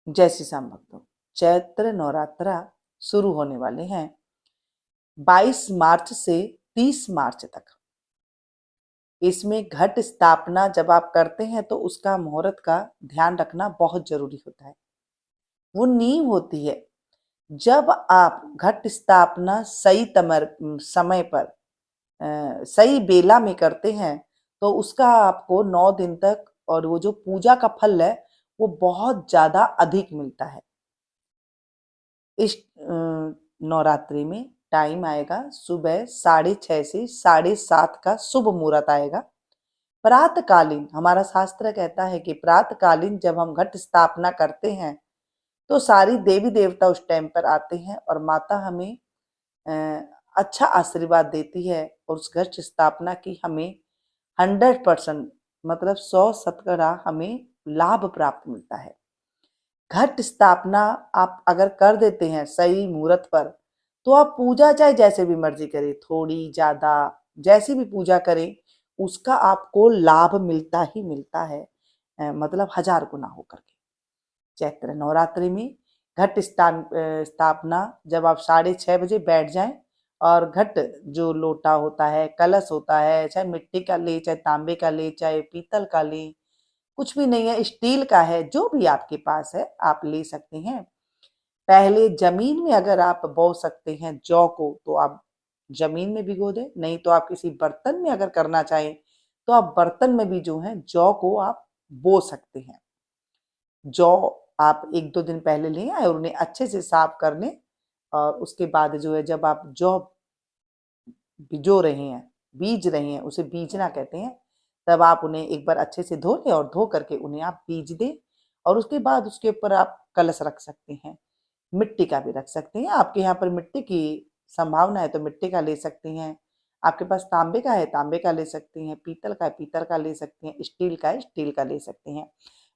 जय श्री श्याम भक्तों, चैत्र नवरात्रा शुरू होने वाले हैं 22 मार्च से 30 मार्च तक। इसमें घट स्थापना जब आप करते हैं तो उसका मुहूर्त का ध्यान रखना बहुत जरूरी होता है। वो नींव होती है। जब आप घट स्थापना सही समय पर सही बेला में करते हैं तो उसका आपको 9 दिन तक और वो जो पूजा का फल है वो बहुत ज्यादा अधिक मिलता है। इस नवरात्रि में टाइम आएगा सुबह 6:30 से 7:30 का शुभ मुहूर्त आएगा। प्रातःकालीन हमारा शास्त्र कहता है कि प्रातःकालीन जब हम घट स्थापना करते हैं तो सारी देवी देवता उस टाइम पर आते हैं और माता हमें अच्छा आशीर्वाद देती है और उस घट स्थापना की हमें 100% मतलब 100% हमें लाभ प्राप्त मिलता है। घट स्थापना आप अगर कर देते हैं सही मुहूर्त पर तो आप पूजा चाहे जैसे भी मर्जी करें, थोड़ी ज्यादा जैसी भी पूजा करें उसका आपको लाभ मिलता ही मिलता है, मतलब 1000 गुना होकर के। चैत्र नवरात्रि में घट स्थापना जब आप 6:30 बजे बैठ जाएं और घट जो लोटा होता है, कलश होता है, चाहे मिट्टी का ले, चाहे तांबे का ले, चाहे पीतल का ले, कुछ भी नहीं है, स्टील का है, जो भी आपके पास है आप ले सकते हैं। पहले जमीन में अगर आप बो सकते हैं जौ को तो आप जमीन में भिगो दें, नहीं तो आप किसी बर्तन में अगर करना चाहें तो आप बर्तन में भी जो है जौ को आप बो सकते हैं। जौ आप 1-2 दिन पहले ले आए और उन्हें अच्छे से साफ कर लें और उसके बाद जो है जब आप जौ भिजो रहे हैं, बीज रहे हैं, उसे बीजना कहते हैं, तब आप उन्हें एक बार अच्छे से धो लें और धो करके उन्हें आप बीज दें और उसके बाद उसके ऊपर आप कलश रख सकते हैं। मिट्टी का भी रख सकते हैं, आपके यहाँ पर मिट्टी की संभावना है तो मिट्टी का ले सकते हैं, आपके पास तांबे का है तांबे का ले सकते हैं, पीतल का है पीतल का ले सकते हैं, स्टील का है स्टील का ले सकते हैं।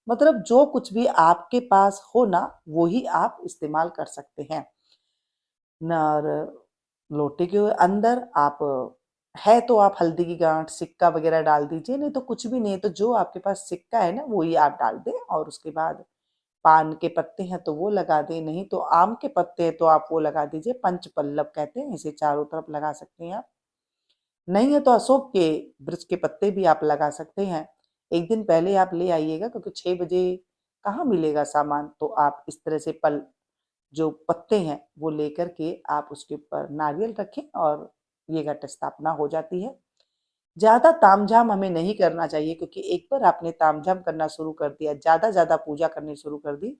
मतलब जो कुछ भी आपके पास हो ना वो ही आप इस्तेमाल कर सकते हैं। और लोटे के अंदर आप है तो आप हल्दी की गांठ, सिक्का वगैरह डाल दीजिए, नहीं तो कुछ भी नहीं, तो जो आपके पास सिक्का है ना वो ही आप डाल दें और उसके बाद पान के पत्ते हैं तो वो लगा दें, नहीं तो आम के पत्ते हैं तो आप वो लगा दीजिए। पंच पल्लव कहते हैं इसे, चारों तरफ लगा सकते हैं आप। नहीं है तो अशोक के वृक्ष के पत्ते भी आप लगा सकते हैं। एक दिन पहले आप ले आइएगा क्योंकि 6 बजे कहाँ मिलेगा सामान, तो आप इस तरह से पल जो पत्ते हैं वो लेकर के आप उसके ऊपर नारियल रखें और ये घट स्थापना हो जाती है। ज्यादा तामझाम हमें नहीं करना चाहिए क्योंकि एक बार आपने तामझाम करना शुरू कर दिया, ज्यादा ज्यादा पूजा करनी शुरू कर दी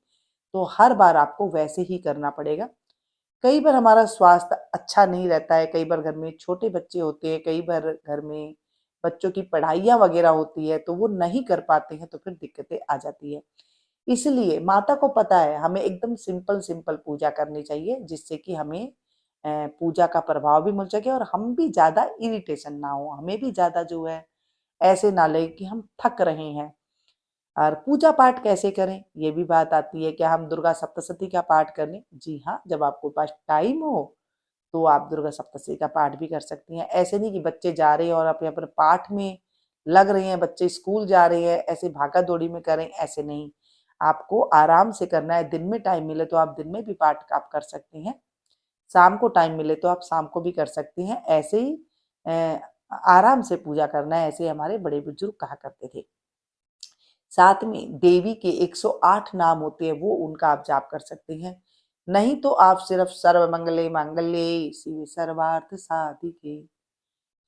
तो हर बार आपको वैसे ही करना पड़ेगा। कई बार हमारा स्वास्थ्य अच्छा नहीं रहता है, कई बार घर में छोटे बच्चे होते हैं, कई बार घर में बच्चों की पढ़ाइयाँ वगैरह होती है तो वो नहीं कर पाते हैं तो फिर दिक्कतें आ जाती है। इसलिए माता को पता है हमें एकदम सिंपल सिंपल पूजा करनी चाहिए जिससे कि हमें पूजा का प्रभाव भी मिल सके और हम भी ज्यादा इरिटेशन ना हो, हमें भी ज्यादा जो है ऐसे ना लगे कि हम थक रहे हैं। और पूजा पाठ कैसे करें ये भी बात आती है, क्या हम दुर्गा सप्तशती का पाठ कर लें? जी हाँ, जब आपके पास टाइम हो तो आप दुर्गा सप्तशती का पाठ भी कर सकती हैं। ऐसे नहीं कि बच्चे जा रहे हैं और अपने अपने पाठ में लग रहे हैं, बच्चे स्कूल जा रहे हैं ऐसे भागा दौड़ी में करें, ऐसे नहीं। आपको आराम से करना है। दिन में टाइम मिले तो आप दिन में भी पाठ आप कर सकते हैं, शाम को टाइम मिले तो आप शाम को भी कर सकते हैं। ऐसे ही आराम से पूजा करना है, ऐसे हमारे बड़े बुजुर्ग कहा करते थे। साथ में देवी के 108 नाम होते हैं वो उनका आप जाप कर सकते हैं। नहीं तो आप सिर्फ सर्व मंगले मांगल्ये शिव सर्वार्थ साधिके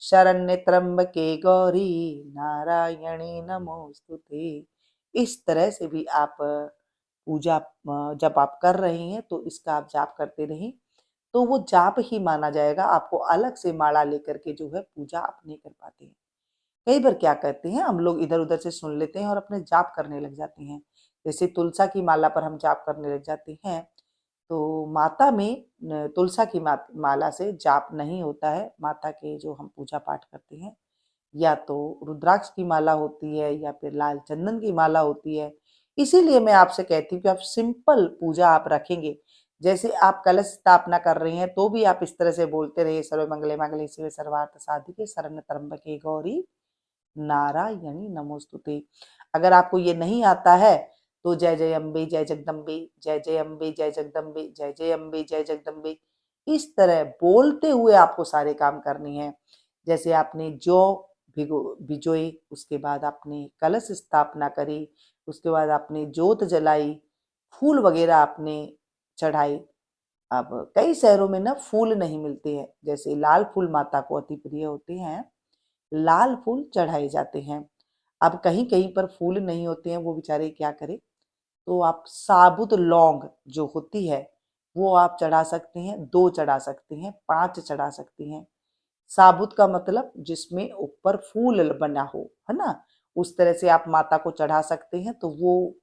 शरण्य त्र्यंबके गौरी नारायणी नमोस्तुते, इस तरह से भी आप पूजा जब आप कर रहे हैं तो इसका आप जाप करते रहें तो वो जाप ही माना जाएगा। आपको अलग से माला लेकर के जो है पूजा आप नहीं कर पाते हैं। कई बार क्या करते हैं हम लोग, इधर उधर से सुन लेते हैं और अपने जाप करने लग जाते हैं। जैसे तुलसा की माला पर हम जाप करने लग जाते हैं तो माता में तुलसा की माला से जाप नहीं होता है। माता के जो हम पूजा पाठ करते हैं या तो रुद्राक्ष की माला होती है या फिर लाल चंदन की माला होती है। इसीलिए मैं आपसे कहती हूँ कि आप सिंपल पूजा आप रखेंगे। जैसे आप कलश स्थापना कर रहे हैं तो भी आप इस तरह से बोलते रहिए, सर्व मंगले मंगले शिवे सर्वार्थ साधिके शरण्य त्र्यंबके गौरी नारायणी नमोस्तुते। अगर आपको ये नहीं आता है तो जय जय अम्बे जय जगदम्बे, जय जय अम्बे जय जगदम्बे, जय जय अम्बे जय जगदम्बे, इस तरह बोलते हुए आपको सारे काम करने हैं। जैसे आपने जौ भिगोई, उसके बाद आपने कलश स्थापना करी, उसके बाद आपने जोत जलाई, फूल वगैरह आपने चढ़ाई। अब कई शहरों में ना फूल नहीं मिलते हैं, जैसे लाल फूल माता को अति प्रिय होते हैं, लाल फूल चढ़ाए जाते हैं। अब कहीं कहीं पर फूल नहीं होते हैं, वो बेचारे क्या करें, तो आप साबुत लौंग जो होती है वो आप चढ़ा सकते हैं, 2 चढ़ा सकते हैं, 5 चढ़ा सकते हैं। साबुत का मतलब जिसमें ऊपर फूल बना हो, है ना, उस तरह से आप माता को चढ़ा सकते हैं, तो वो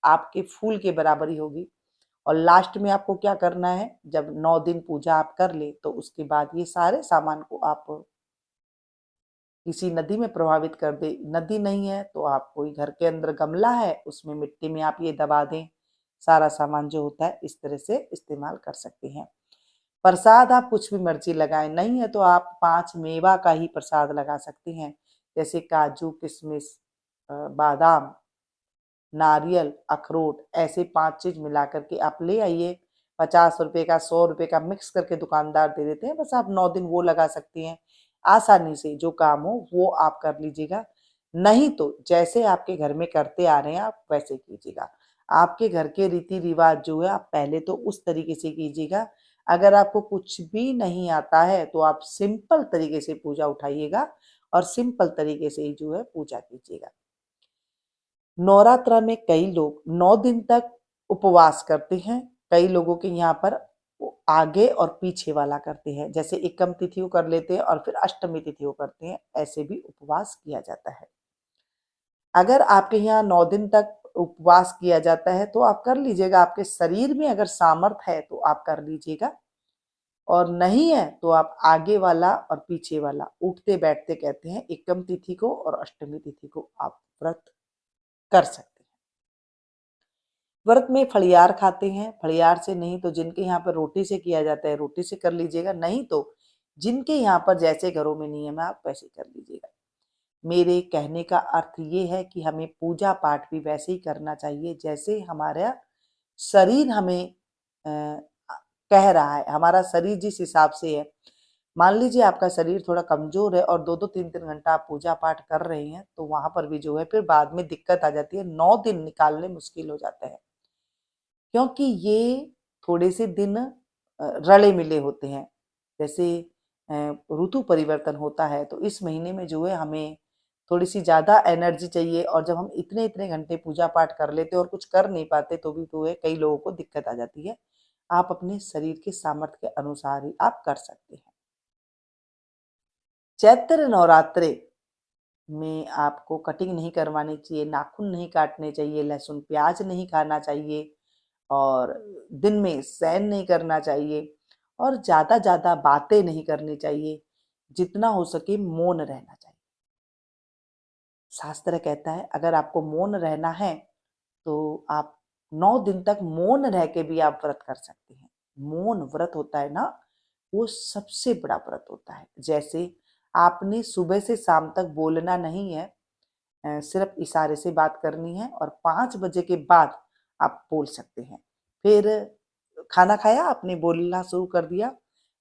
आपके फूल के बराबर ही होगी। और लास्ट में आपको क्या करना है, जब 9 दिन पूजा आप कर ले तो उसके बाद ये सारे सामान को आप किसी नदी में प्रभावित कर दे। नदी नहीं है तो आप कोई घर के अंदर गमला है उसमें मिट्टी में आप ये दबा दें। सारा सामान जो होता है इस तरह से इस्तेमाल कर सकते हैं। प्रसाद आप कुछ भी मर्जी लगाएं, नहीं है तो आप 5 मेवा का ही प्रसाद लगा सकते हैं, जैसे काजू, किशमिश, बादाम, नारियल, अखरोट, ऐसे 5 चीज मिला करके आप ले आइए। 50 रुपए का, 100 रुपए का मिक्स करके दुकानदार दे देते हैं, बस आप 9 दिन वो लगा सकती हैं। आसानी से जो काम हो वो आप कर लीजिएगा। नहीं तो जैसे आपके घर में करते आ रहे हैं आप वैसे कीजिएगा। आपके घर के रीति रिवाज जो है आप पहले तो उस तरीके से कीजिएगा। अगर आपको कुछ भी नहीं आता है तो आप सिंपल तरीके से पूजा उठाइएगा और सिंपल तरीके से ही जो है पूजा कीजिएगा। नवरात्रा में कई लोग 9 दिन तक उपवास करते हैं। कई लोगों के यहाँ पर आगे और पीछे वाला करते हैं, जैसे एकम तिथि को कर लेते हैं और फिर अष्टमी तिथि को करते हैं, ऐसे भी उपवास किया जाता है। अगर आपके यहाँ 9 दिन तक उपवास किया जाता है तो आप कर लीजिएगा। आपके शरीर में अगर सामर्थ्य है तो आप कर लीजिएगा, और नहीं है तो आप आगे वाला और पीछे वाला, उठते बैठते कहते हैं, एकम तिथि को और अष्टमी तिथि को आप व्रत कर सकते हैं। व्रत में फलियार खाते हैं, फलियार से नहीं तो जिनके यहाँ पर रोटी से किया जाता है रोटी से कर लीजिएगा, नहीं तो जिनके यहाँ पर जैसे घरों में नियम है आप वैसे कर लीजिएगा। मेरे कहने का अर्थ ये है कि हमें पूजा पाठ भी वैसे ही करना चाहिए जैसे हमारा शरीर हमें कह रहा है, हमारा शरीर जिस हिसाब से है। मान लीजिए आपका शरीर थोड़ा कमजोर है और 2-2 3-3 घंटा आप पूजा पाठ कर रहे हैं, तो वहां पर भी जो है फिर बाद में दिक्कत आ जाती है, 9 दिन निकालने मुश्किल हो जाता है, क्योंकि ये थोड़े से दिन रले मिले होते हैं। जैसे ऋतु परिवर्तन होता है तो इस महीने में जो है हमें थोड़ी सी ज्यादा एनर्जी चाहिए, और जब हम इतने इतने घंटे पूजा पाठ कर लेते हैं और कुछ कर नहीं पाते तो भी तो है कई लोगों को दिक्कत आ जाती है। आप अपने शरीर के सामर्थ्य के अनुसार ही आप कर सकते हैं। चैत्र नवरात्रे में आपको कटिंग नहीं करवानी चाहिए, नाखून नहीं काटने चाहिए, लहसुन प्याज नहीं खाना चाहिए, और दिन में शयन नहीं करना चाहिए, और ज्यादा ज्यादा बातें नहीं करनी चाहिए। जितना हो सके मौन रहना चाहिए। शास्त्र कहता है अगर आपको मौन रहना है तो आप 9 दिन तक मौन रह के भी आप व्रत कर सकते हैं। मौन व्रत होता है ना, वो सबसे बड़ा व्रत होता है। जैसे आपने सुबह से शाम तक बोलना नहीं है, सिर्फ इशारे से बात करनी है, और 5 बजे के बाद आप बोल सकते हैं। फिर खाना खाया आपने, बोलना शुरू कर दिया,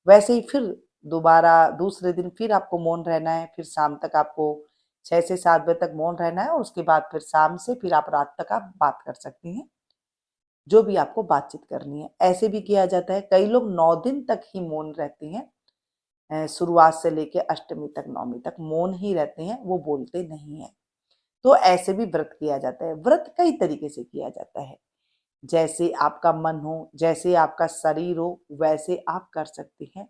वैसे ही फिर दोबारा दूसरे दिन फिर आपको मौन रहना है, फिर शाम तक आपको 6 से 7 बजे तक मौन रहना है, और उसके बाद फिर शाम से फिर आप रात तक आप बात कर सकती हैं, जो भी आपको बातचीत करनी है। ऐसे भी किया जाता है, कई लोग 9 दिन तक ही मौन रहते हैं, शुरुआत से लेके अष्टमी तक, नवमी तक मौन ही रहते हैं, वो बोलते नहीं है। तो ऐसे भी व्रत किया जाता है। व्रत कई तरीके से किया जाता है, जैसे आपका मन हो, जैसे आपका शरीर हो वैसे आप कर सकते हैं।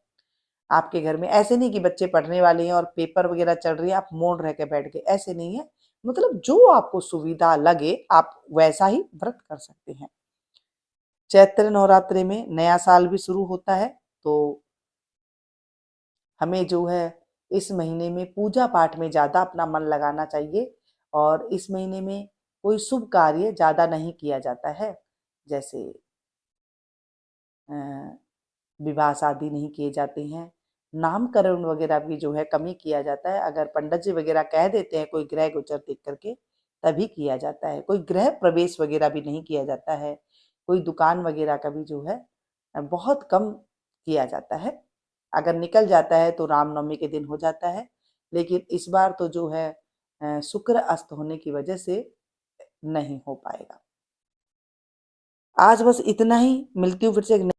आपके घर में ऐसे नहीं कि बच्चे पढ़ने वाले हैं और पेपर वगैरह चल रही है आप मौन रह के बैठ गए, ऐसे नहीं है। मतलब जो आपको सुविधा लगे आप वैसा ही व्रत कर सकते हैं। चैत्र नवरात्रि में नया साल भी शुरू होता है, तो हमें जो है इस महीने में पूजा पाठ में ज्यादा अपना मन लगाना चाहिए, और इस महीने में कोई शुभ कार्य ज्यादा नहीं किया जाता है, जैसे विवाह शादी नहीं किए जाते हैं, नामकरण वगैरह भी जो है कम ही किया जाता है। अगर पंडित जी वगैरह कह देते हैं कोई ग्रह गोचर देख करके तभी किया जाता है। कोई गृह प्रवेश वगैरह भी नहीं किया जाता है, कोई दुकान वगैरह का भी जो है बहुत कम किया जाता है। अगर निकल जाता है तो रामनवमी के दिन हो जाता है, लेकिन इस बार तो जो है शुक्र अस्त होने की वजह से नहीं हो पाएगा। आज बस इतना ही, मिलती हूँ फिर से एक